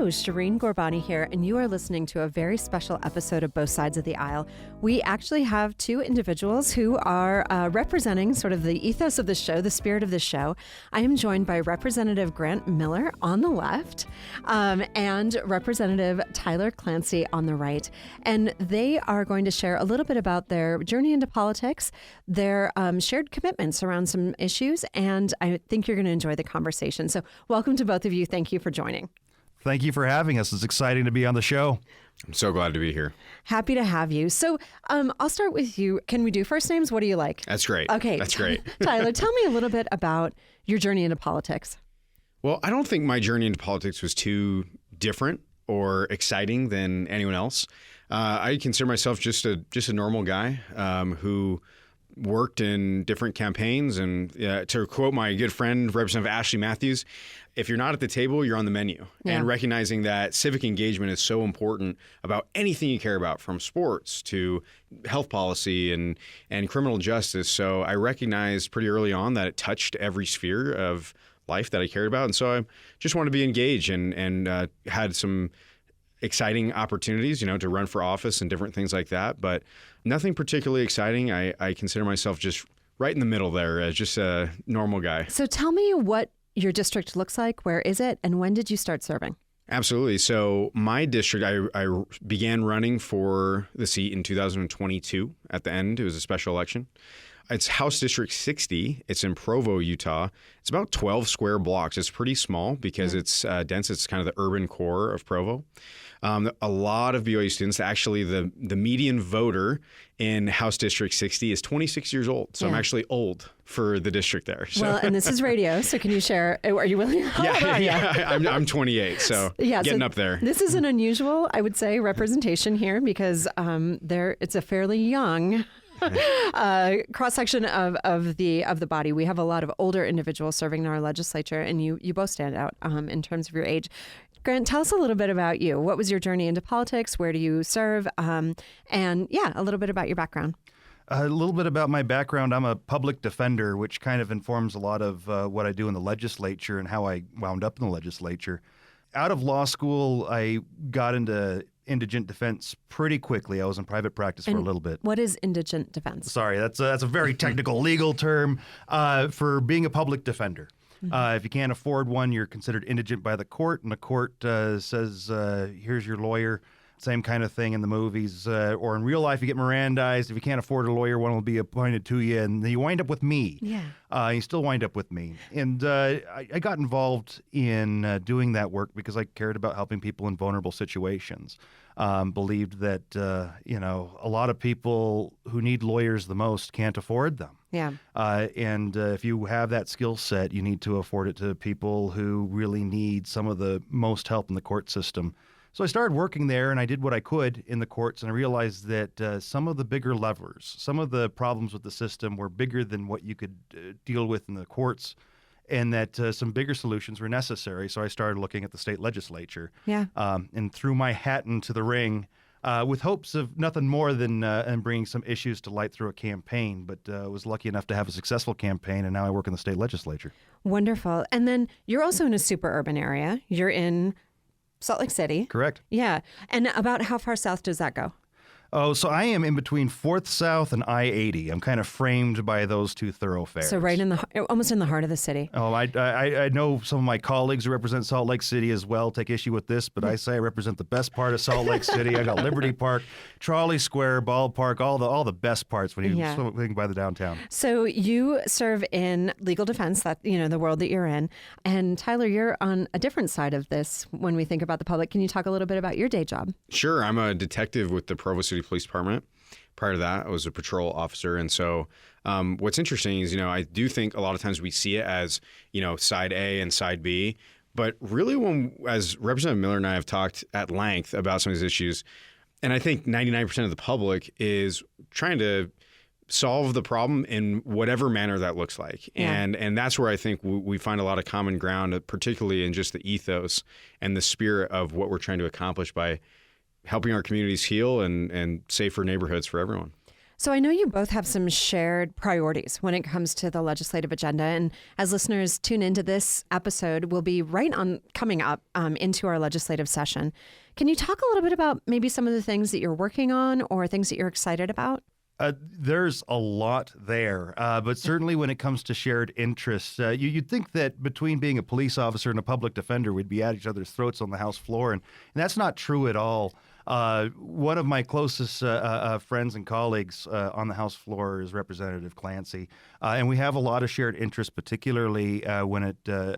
Hello, Shireen Ghorbani here, and you are listening to a very special episode of Both Sides of the Aisle. We actually have two individuals who are representing sort of the ethos of the show, the spirit of the show. I am joined by Representative Grant Miller on the left and Representative Tyler Clancy on the right. And they are going to share a little bit about their journey into politics, their shared commitments around some issues, and I think you're going to enjoy the conversation. So welcome to both of you. Thank you for joining. Thank you for having us. It's exciting to be on the show. I'm so glad to be here. Happy to have you. So I'll start with you. Can we do first names? What do you like? That's great. Okay. That's great. Tyler, tell me a little bit about your journey into politics. Well, I don't think my journey into politics was too different or exciting than anyone else. I consider myself just a normal guy who worked in different campaigns. And to quote my good friend, Representative Ashley Matthews, if you're not at the table, you're on the menu. Yeah. And recognizing that civic engagement is so important about anything you care about, from sports to health policy and criminal justice. So I recognized pretty early on that it touched every sphere of life that I cared about. And so I just wanted to be engaged and had some exciting opportunities, to run for office and different things like that. But nothing particularly exciting. I consider myself just right in the middle there, as just a normal guy. So tell me what your district looks like. Where is it? And when did you start serving? Absolutely. So my district, I began running for the seat in 2022 at the end. It was a special election. It's House District 60. It's in Provo, Utah. It's about 12 square blocks. It's pretty small because it's dense. It's kind of the urban core of Provo. A lot of BYU students. Actually, the median voter in House District 60 is 26 years old. So I'm actually old for the district there. So. Well, and this is radio, so can you share? Are you willing? I'm 28, so getting up there. This is an unusual, I would say, representation here because it's a fairly young cross section of the body. We have a lot of older individuals serving in our legislature, and you both stand out in terms of your age. Grant, tell us a little bit about you. What was your journey into politics? Where do you serve? And a little bit about your background. A little bit about my background. I'm a public defender, which kind of informs a lot of what I do in the legislature and how I wound up in the legislature. Out of law school, I got into indigent defense pretty quickly. I was in private practice for a little bit. What is indigent defense? Sorry, that's a very technical legal term for being a public defender. If you can't afford one, you're considered indigent by the court, and the court says, here's your lawyer. Same kind of thing in the movies. Or in real life, you get Mirandized. If you can't afford a lawyer, one will be appointed to you, and you wind up with me. Yeah. You still wind up with me. And I got involved in doing that work because I cared about helping people in vulnerable situations. Believed that, a lot of people who need lawyers the most can't afford them. Yeah. And if you have that skill set, you need to afford it to people who really need some of the most help in the court system. So I started working there, and I did what I could in the courts, and I realized that some of the bigger levers, some of the problems with the system were bigger than what you could deal with in the courts, and that some bigger solutions were necessary. So I started looking at the state legislature and threw my hat into the ring with hopes of nothing more than bringing some issues to light through a campaign, but was lucky enough to have a successful campaign, and now I work in the state legislature. Wonderful. And then you're also in a super urban area. You're in Salt Lake City. Correct. Yeah. And about how far south does that go? Oh, so I am in between 4th South and I-80. I'm kind of framed by those two thoroughfares. So right almost in the heart of the city. Oh, I know some of my colleagues who represent Salt Lake City as well take issue with this, but I say I represent the best part of Salt Lake City. I got Liberty Park, Trolley Square, Ballpark, all the best parts when you swing by the downtown. So you serve in legal defense, that the world that you're in. And Tyler, you're on a different side of this when we think about the public. Can you talk a little bit about your day job? Sure. I'm a detective with the Provo City Police Department. Prior to that, I was a patrol officer. And so what's interesting is, I do think a lot of times we see it as, side A and side B. But really, as Representative Miller and I have talked at length about some of these issues, and I think 99% of the public is trying to solve the problem in whatever manner that looks like. Yeah. And that's where I think we find a lot of common ground, particularly in just the ethos and the spirit of what we're trying to accomplish by helping our communities heal and safer neighborhoods for everyone. So I know you both have some shared priorities when it comes to the legislative agenda. And as listeners tune into this episode, we'll be right on coming up into our legislative session. Can you talk a little bit about maybe some of the things that you're working on or things that you're excited about? There's a lot there, but certainly when it comes to shared interests, you'd think that between being a police officer and a public defender, we'd be at each other's throats on the House floor, and that's not true at all. One of my closest friends and colleagues on the House floor is Representative Clancy, and we have a lot of shared interests, particularly when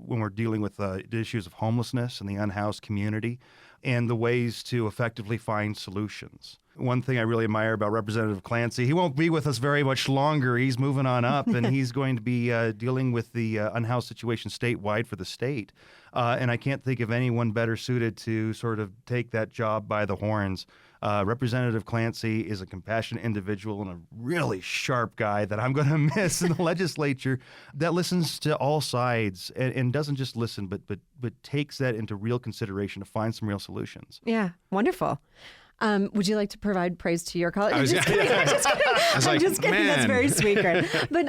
we're dealing with the issues of homelessness and the unhoused community and the ways to effectively find solutions. One thing I really admire about Representative Clancy, he won't be with us very much longer. He's moving on up, and he's going to be dealing with the unhoused situation statewide for the state. And I can't think of anyone better suited to sort of take that job by the horns. Representative Clancy is a compassionate individual and a really sharp guy that I'm going to miss in the legislature that listens to all sides and doesn't just listen, but takes that into real consideration to find some real solutions. Yeah, wonderful. Would you like to provide praise to your colleague? I'm just kidding. I was like, just kidding. Man. That's very sweet, Grant. But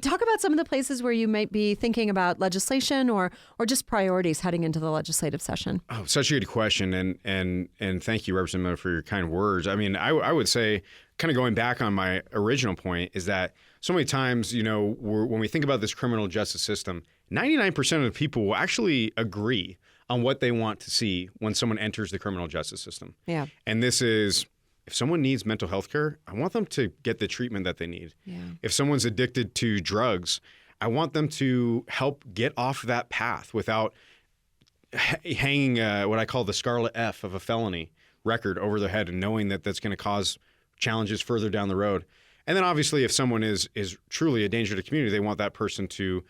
talk about some of the places where you might be thinking about legislation or just priorities heading into the legislative session. Oh, such a good question, and thank you, Representative Miller, for your kind words. I mean, I would say, kind of going back on my original point, is that so many times, when we think about this criminal justice system, 99% of the people will actually agree on what they want to see when someone enters the criminal justice system. Yeah. And this is, if someone needs mental health care, I want them to get the treatment that they need. Yeah. If someone's addicted to drugs, I want them to help get off that path without hanging what I call the scarlet F of a felony record over their head and knowing that that's going to cause challenges further down the road. And then obviously if someone is truly a danger to the community, they want that person to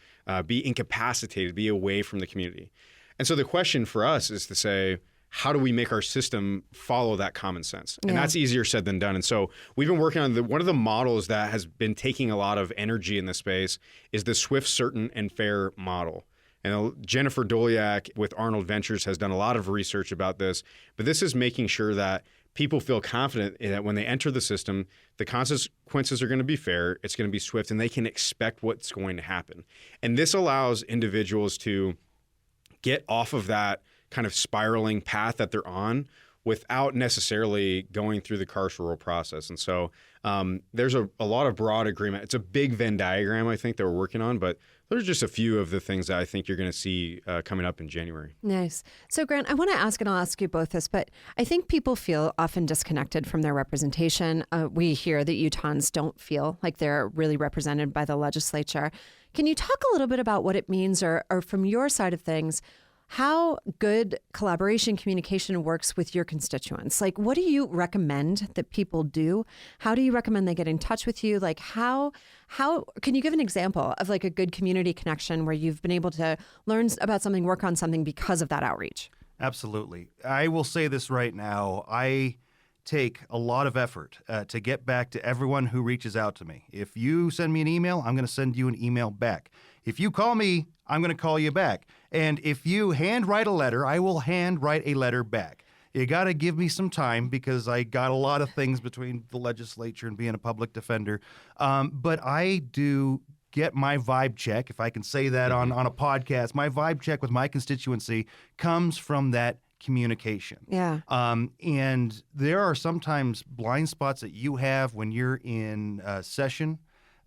be incapacitated, be away from the community. And so the question for us is to say, how do we make our system follow that common sense? And that's easier said than done. And so we've been working on one of the models that has been taking a lot of energy in this space is the swift, certain, and fair model. And Jennifer Doliak with Arnold Ventures has done a lot of research about this. But this is making sure that people feel confident that when they enter the system, the consequences are going to be fair, it's going to be swift, and they can expect what's going to happen. And this allows individuals to get off of that kind of spiraling path that they're on without necessarily going through the carceral process. And so there's a lot of broad agreement. It's a big Venn diagram, I think, that we're working on, but those are just a few of the things that I think you're going to see coming up in January. Nice. So, Grant, I want to ask, and I'll ask you both this, but I think people feel often disconnected from their representation. We hear that Utahns don't feel like they're really represented by the legislature. Can you talk a little bit about what it means, or from your side of things, how good collaboration, communication works with your constituents? Like, what do you recommend that people do? How do you recommend they get in touch with you? Like, how can you give an example of like a good community connection where you've been able to learn about something, work on something because of that outreach? Absolutely. I will say this right now. I take a lot of effort to get back to everyone who reaches out to me. If you send me an email, I'm going to send you an email back. If you call me, I'm going to call you back. And if you handwrite a letter, I will handwrite a letter back. You got to give me some time because I got a lot of things between the legislature and being a public defender. But I do get my vibe check, if I can say that on a podcast. My vibe check with my constituency comes from that communication. Yeah. And there are sometimes blind spots that you have when you're in session.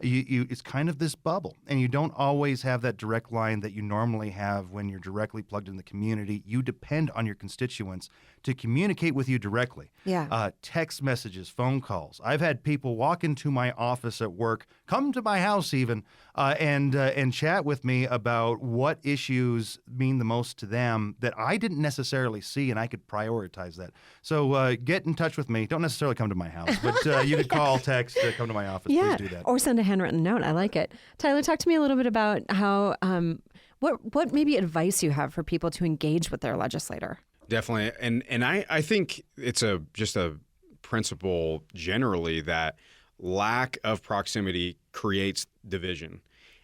It's kind of this bubble, and you don't always have that direct line that you normally have when you're directly plugged in the community. You depend on your constituents to communicate with you directly. Yeah. Text messages, phone calls. I've had people walk into my office at work, come to my house even, and chat with me about what issues mean the most to them that I didn't necessarily see, and I could prioritize that. So get in touch with me. Don't necessarily come to my house, but you could call, text, come to my office. Yeah. Please do that. Or send a handwritten note. I like it. Tyler, talk to me a little bit about how what maybe advice you have for people to engage with their legislator. Definitely. And I think it's just a principle generally that lack of proximity creates division.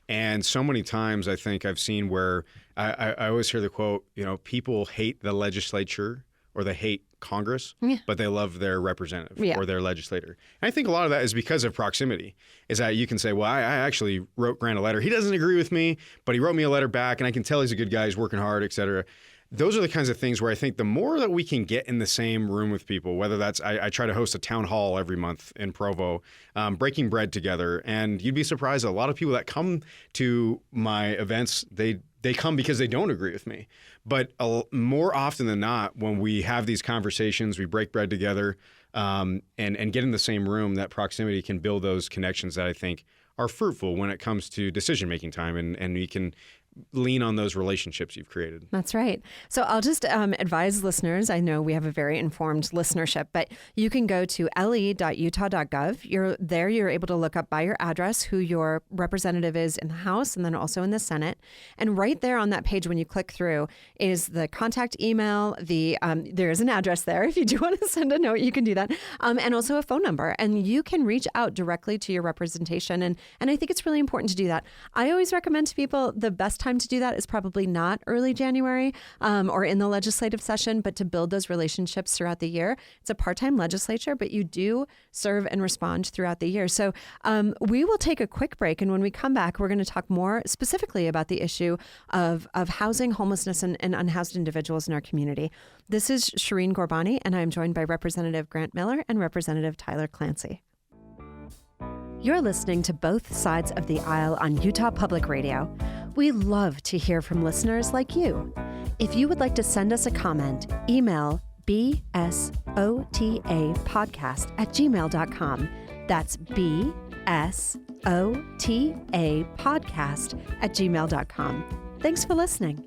And so many times I think I've seen where I always hear the quote, people hate the legislature or they hate Congress, but they love their representative Yeah. or their legislator. And I think a lot of that is because of proximity, is that you can say, well, I actually wrote Grant a letter. He doesn't agree with me, but he wrote me a letter back, and I can tell he's a good guy, he's working hard, et cetera. Those are the kinds of things where I think the more that we can get in the same room with people, whether that's, I try to host a town hall every month in Provo, breaking bread together. And you'd be surprised, a lot of people that come to my events, they come because they don't agree with me. But more often than not, when we have these conversations, we break bread together and get in the same room, that proximity can build those connections that I think are fruitful when it comes to decision-making time. And we can lean on those relationships you've created. That's right. So I'll just advise listeners. I know we have a very informed listenership, but you can go to le.utah.gov. You're able to look up by your address who your representative is in the House and then also in the Senate. And right there on that page, when you click through, is the contact email. There is an address there. If you do want to send a note, you can do that. And also a phone number. And you can reach out directly to your representation. And I think it's really important to do that. I always recommend to people the best time to do that is probably not early January or in the legislative session, but to build those relationships throughout the year. It's a part-time legislature, but you do serve and respond throughout the year. So we will take a quick break. And when we come back, we're going to talk more specifically about the issue of housing, homelessness, and unhoused individuals in our community. This is Shireen Ghorbani, and I'm joined by Representative Grant Miller and Representative Tyler Clancy. You're listening to Both Sides of the Aisle on Utah Public Radio. We love to hear from listeners like you. If you would like to send us a comment, email bsotapodcast@gmail.com. That's bsotapodcast@gmail.com. Thanks for listening.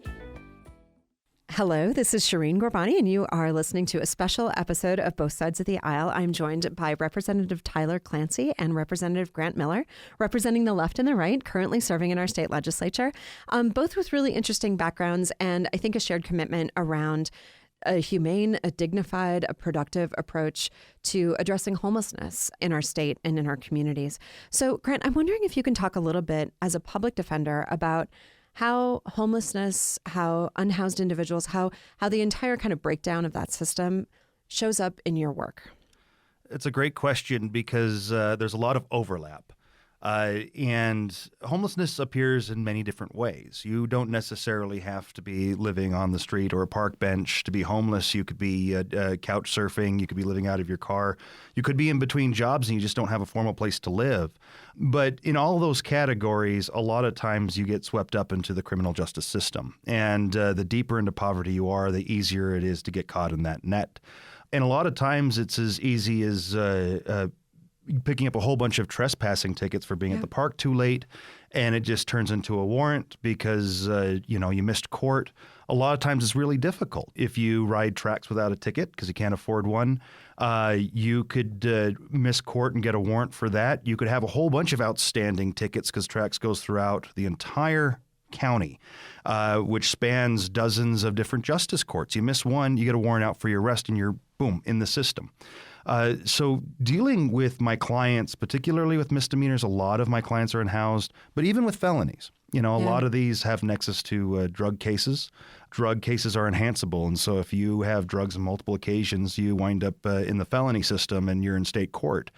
Hello, this is Shireen Ghorbani, and you are listening to a special episode of Both Sides of the Aisle. I'm joined by Representative Tyler Clancy and Representative Grant Miller, representing the left and the right, currently serving in our state legislature, both with really interesting backgrounds and I think a shared commitment around a humane, a dignified, a productive approach to addressing homelessness in our state and in our communities. So, Grant, I'm wondering if you can talk a little bit as a public defender about how homelessness, how unhoused individuals, how the entire kind of breakdown of that system shows up in your work. It's a great question because there's a lot of overlap. And homelessness appears in many different ways. You don't necessarily have to be living on the street or a park bench to be homeless. You could be couch surfing. You could be living out of your car. You could be in between jobs and you just don't have a formal place to live. But in all those categories, a lot of times you get swept up into the criminal justice system. And the deeper into poverty you are, the easier it is to get caught in that net. And a lot of times it's as easy as picking up a whole bunch of trespassing tickets for being at the park too late, and it just turns into a warrant because you missed court. A lot of times it's really difficult. If you ride tracks without a ticket because you can't afford one, you could miss court and get a warrant for that. You could have a whole bunch of outstanding tickets because tracks goes throughout the entire county, which spans dozens of different justice courts. You miss one, you get a warrant out for your arrest, and you're, boom, in the system. So dealing with my clients, particularly with misdemeanors, a lot of my clients are unhoused, but even with felonies, a lot of these have nexus to drug cases. Drug cases are enhanceable. And so if you have drugs on multiple occasions, you wind up in the felony system and you're in state court.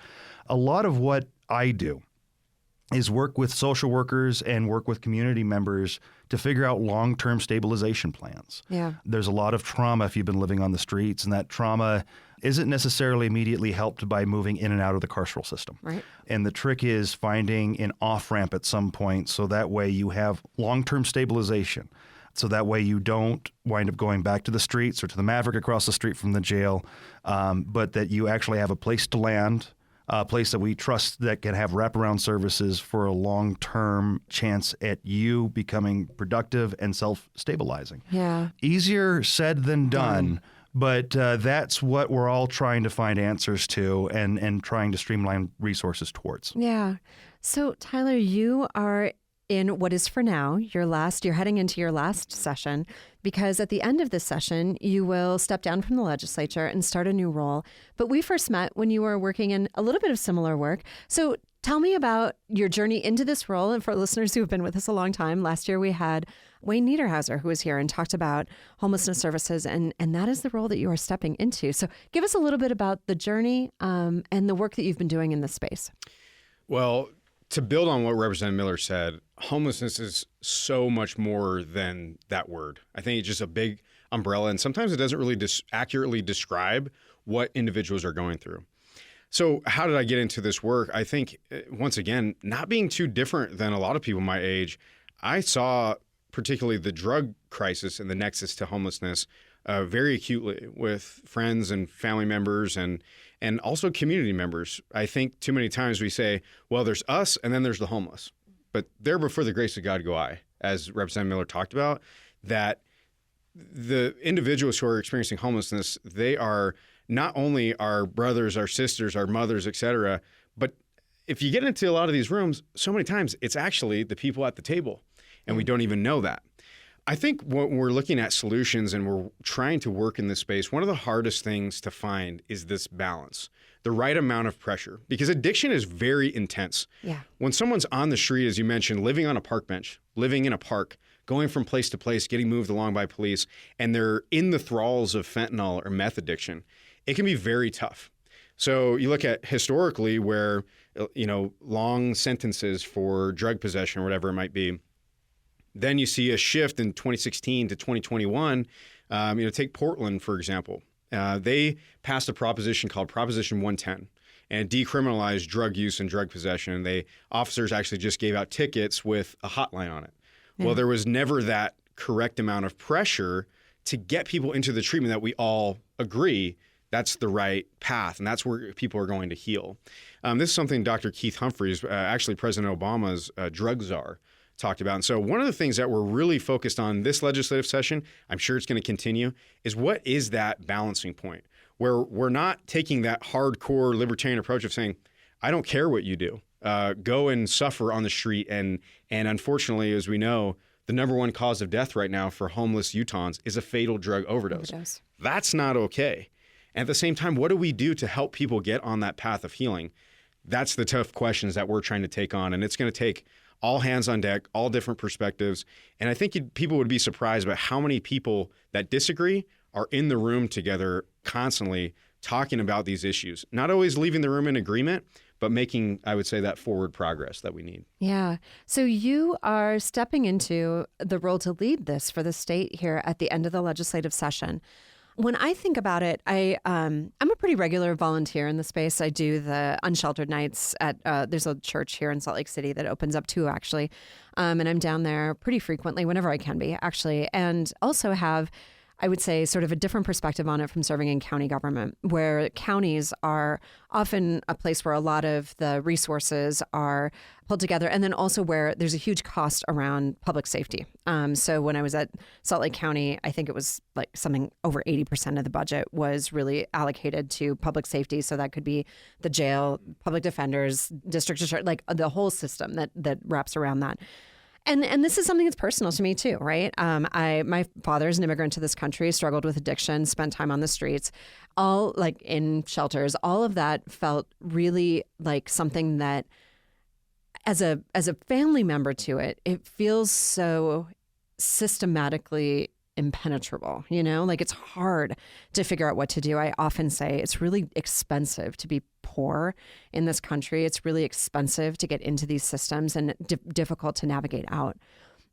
A lot of what I do is work with social workers and work with community members to figure out long-term stabilization plans. Yeah. There's a lot of trauma if you've been living on the streets, and that trauma isn't necessarily immediately helped by moving in and out of the carceral system. Right. And the trick is finding an off-ramp at some point so that way you have long-term stabilization. So that way you don't wind up going back to the streets or to the Maverick across the street from the jail, but that you actually have a place to land, a place that we trust that can have wraparound services for a long-term chance at you becoming productive and self-stabilizing. Yeah. Easier said than done, but that's what we're all trying to find answers to and trying to streamline resources towards. Yeah. So, Tyler, you are in what is for now you're heading into your last session, because at the end of this session, you will step down from the legislature and start a new role. But we first met when you were working in a little bit of similar work. So Tell me about your journey into this role. And for listeners who have been with us a long time, last year we had Wayne Niederhauser, who was here and talked about homelessness services. And that is the role that you are stepping into. So give us a little bit about the journey and the work that you've been doing in this space. Well, to build on what Representative Miller said, homelessness is so much more than that word. I think it's just a big umbrella, and sometimes it doesn't really accurately describe what individuals are going through. So how did I get into this work? I think, once again, not being too different than a lot of people my age, I saw particularly the drug crisis and the nexus to homelessness very acutely with friends and family members and also community members. I think too many times we say, well, there's us and then there's the homeless. But there before the grace of God go I, as Representative Miller talked about, that the individuals who are experiencing homelessness, they are not only our brothers, our sisters, our mothers, et cetera, but if you get into a lot of these rooms, so many times it's actually the people at the table, and we don't even know that. I think when we're looking at solutions and we're trying to work in this space, one of the hardest things to find is this balance, the right amount of pressure, because addiction is very intense. Yeah. When someone's on the street, as you mentioned, living on a park bench, living in a park, going from place to place, getting moved along by police, and they're in the thralls of fentanyl or meth addiction, it can be very tough. So you look at historically where, long sentences for drug possession or whatever it might be. Then you see a shift in 2016 to 2021. Take Portland, for example. They passed a proposition called Proposition 110 and decriminalized drug use and drug possession. Officers actually just gave out tickets with a hotline on it. Yeah. Well, there was never that correct amount of pressure to get people into the treatment that we all agree that's the right path, and that's where people are going to heal. This is something Dr. Keith Humphreys, actually President Obama's drug czar, talked about. And so one of the things that we're really focused on this legislative session, I'm sure it's going to continue, is what is that balancing point where we're not taking that hardcore libertarian approach of saying, I don't care what you do. Go and suffer on the street. And unfortunately, as we know, the number one cause of death right now for homeless Utahns is a fatal drug overdose. That's not okay. And at the same time, what do we do to help people get on that path of healing? That's the tough questions that we're trying to take on. And it's going to take all hands on deck, all different perspectives. And I think people would be surprised about how many people that disagree are in the room together constantly talking about these issues, not always leaving the room in agreement, but making, I would say, that forward progress that we need. Yeah. So you are stepping into the role to lead this for the state here at the end of the legislative session. When I think about it, I'm a pretty regular volunteer in the space. I do the unsheltered nights at there's a church here in Salt Lake City that opens up too, actually. And I'm down there pretty frequently, whenever I can be, actually. And also have, I would say, sort of a different perspective on it from serving in county government, where counties are often a place where a lot of the resources are pulled together, and then also where there's a huge cost around public safety. So when I was at Salt Lake County, I think it was like something over 80% of the budget was really allocated to public safety. So that could be the jail, public defenders, district attorney, like the whole system that wraps around that. And this is something that's personal to me too, right? My father's an immigrant to this country, struggled with addiction, spent time on the streets, all like in shelters. All of that felt really like something that, as a family member to it, it feels so systematically impenetrable, like it's hard to figure out what to do. I often say it's really expensive to be poor in this country. It's really expensive to get into these systems and difficult to navigate out.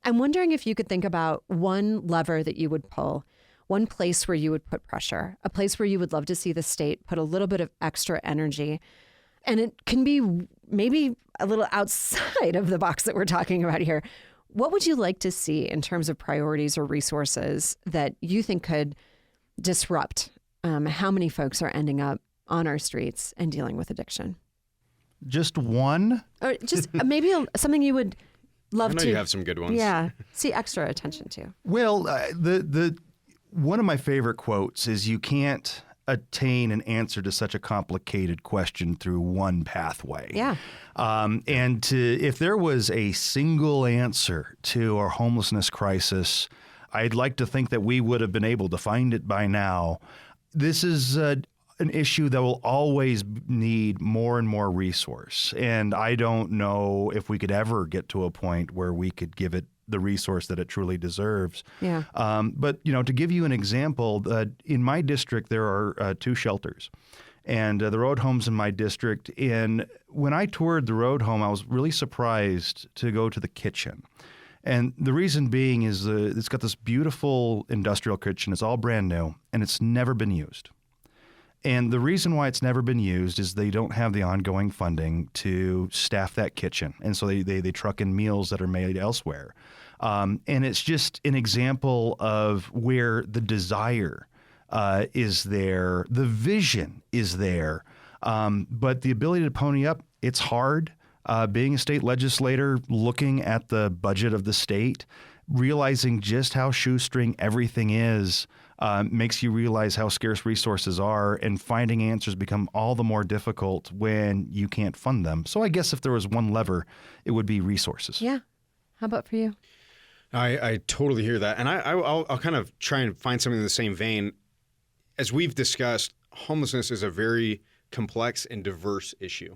I'm wondering if you could think about one lever that you would pull, one place where you would put pressure, a place where you would love to see the state put a little bit of extra energy. And it can be maybe a little outside of the box that we're talking about here. What would you like to see in terms of priorities or resources that you think could disrupt how many folks are ending up on our streets and dealing with addiction? Just one? Or just maybe something you would love to. I know you have some good ones. Yeah, see extra attention to. Well, the one of my favorite quotes is, you can't attain an answer to such a complicated question through one pathway. Yeah. And if there was a single answer to our homelessness crisis, I'd like to think that we would have been able to find it by now. This is an issue that will always need more and more resource. And I don't know if we could ever get to a point where we could give it the resource that it truly deserves. Yeah. But, to give you an example, in my district, there are 2 shelters. And the road homes in my district. And when I toured the road home, I was really surprised to go to the kitchen. And the reason being is it's got this beautiful industrial kitchen. It's all brand new, and it's never been used. And the reason why it's never been used is they don't have the ongoing funding to staff that kitchen. And so they truck in meals that are made elsewhere. And it's just an example of where the desire is there, the vision is there, but the ability to pony up, it's hard. Being a state legislator, looking at the budget of the state, realizing just how shoestring everything is, makes you realize how scarce resources are, and finding answers become all the more difficult when you can't fund them. So I guess if there was one lever, it would be resources. Yeah. How about for you? I totally hear that. And I'll kind of try and find something in the same vein. As we've discussed, homelessness is a very complex and diverse issue.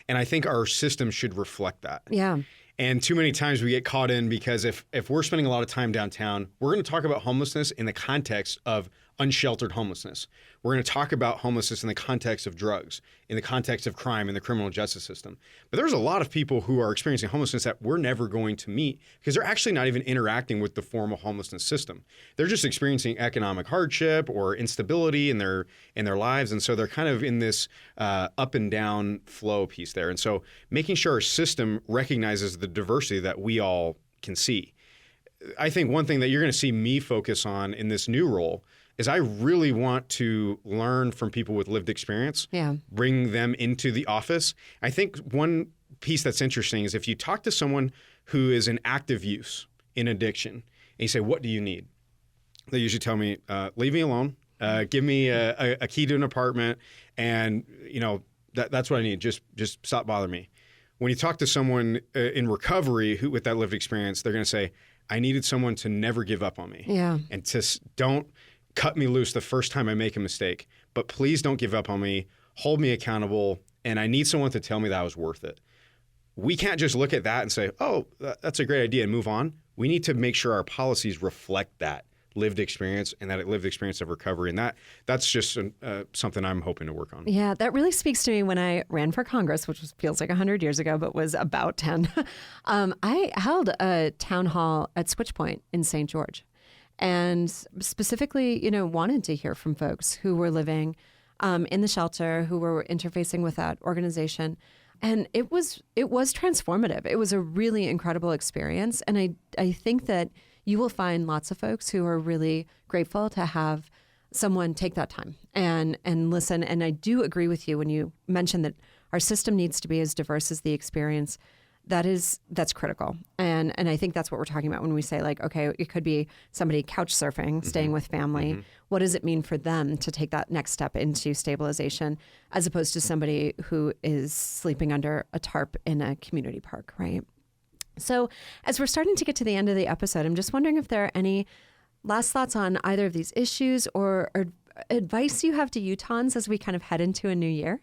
And I think our system should reflect that. Yeah. And too many times we get caught in because if we're spending a lot of time downtown, we're going to talk about homelessness in the context of unsheltered homelessness. We're going to talk about homelessness in the context of drugs, in the context of crime in the criminal justice system. But there's a lot of people who are experiencing homelessness that we're never going to meet because they're actually not even interacting with the formal homelessness system. They're just experiencing economic hardship or instability in their lives. And so they're kind of in this up and down flow piece there. And so making sure our system recognizes the diversity that we all can see. I think one thing that you're going to see me focus on in this new role is I really want to learn from people with lived experience, bring them into the office. I think one piece that's interesting is if you talk to someone who is in active use, in addiction, and you say, what do you need? They usually tell me, leave me alone, give me a key to an apartment, and that's what I need, just stop bothering me. When you talk to someone in recovery with that lived experience, they're going to say, I needed someone to never give up on me. Yeah. And to don't cut me loose the first time I make a mistake, but please don't give up on me, hold me accountable, and I need someone to tell me that I was worth it. We can't just look at that and say, oh, that's a great idea and move on. We need to make sure our policies reflect that lived experience and that lived experience of recovery. And that's just something I'm hoping to work on. Yeah, that really speaks to me when I ran for Congress, which feels like 100 years ago, but was about 10. I held a town hall at Switchpoint in St. George. And specifically, wanted to hear from folks who were living in the shelter, who were interfacing with that organization. And it was transformative. It was a really incredible experience. And I think that you will find lots of folks who are really grateful to have someone take that time and listen. And I do agree with you when you mentioned that our system needs to be as diverse as the experience. That's critical. And I think that's what we're talking about when we say, like, okay, it could be somebody couch surfing, staying with family. Mm-hmm. What does it mean for them to take that next step into stabilization as opposed to somebody who is sleeping under a tarp in a community park, right? So as we're starting to get to the end of the episode, I'm just wondering if there are any last thoughts on either of these issues or advice you have to Utahns as we kind of head into a new year?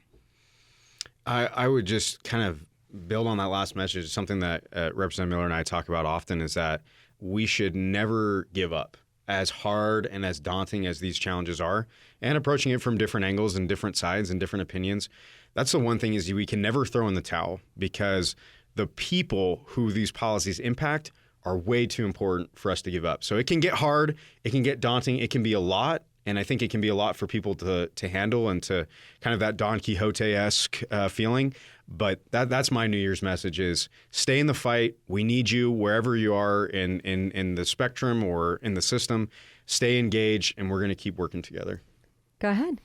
I would just kind of build on that last message. Something that Representative Miller and I talk about often is that we should never give up, as hard and as daunting as these challenges are, and approaching it from different angles and different sides and different opinions. That's the one thing, is we can never throw in the towel, because the people who these policies impact are way too important for us to give up. So it can get hard, it can get daunting, it can be a lot. And I think it can be a lot for people to handle, and to kind of that Don Quixote-esque feeling. But that's my New Year's message: is stay in the fight. We need you wherever you are in the spectrum or in the system. Stay engaged, and we're going to keep working together. Go ahead.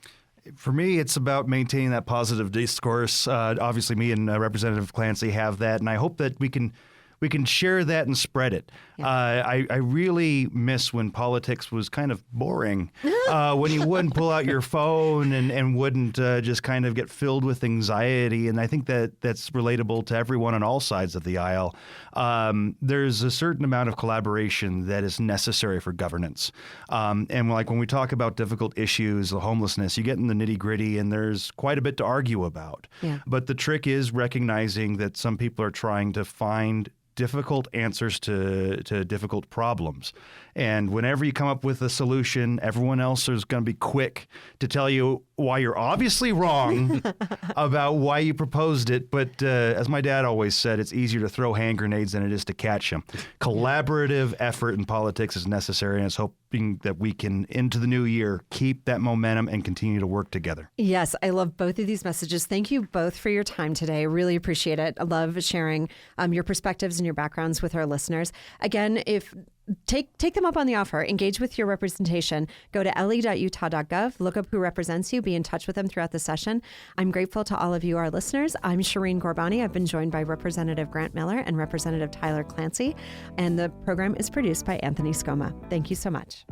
For me, it's about maintaining that positive discourse. Obviously, me and Representative Clancy have that, and I hope that we can we can share that and spread it. I really miss when politics was kind of boring, when you wouldn't pull out your phone and wouldn't just kind of get filled with anxiety. And I think that that's relatable to everyone on all sides of the aisle. There's a certain amount of collaboration that is necessary for governance. And like when we talk about difficult issues, the homelessness, you get in the nitty gritty and there's quite a bit to argue about. Yeah. But the trick is recognizing that some people are trying to find difficult answers to difficult problems. And whenever you come up with a solution, everyone else is going to be quick to tell you why you're obviously wrong about why you proposed it. But as my dad always said, it's easier to throw hand grenades than it is to catch them. Collaborative effort in politics is necessary, and it's hoping that we can, into the new year, keep that momentum and continue to work together. Yes, I love both of these messages. Thank you both for your time today. I really appreciate it. I love sharing your perspectives and your backgrounds with our listeners. Again, if take them up on the offer, engage with your representation, go to le.utah.gov, look up who represents you, be in touch with them throughout the session. I'm grateful to all of you, our listeners. I'm Shireen Ghorbani. I've been joined by Representative Grant Miller and Representative Tyler Clancy, and the program is produced by Anthony Scoma. Thank you so much.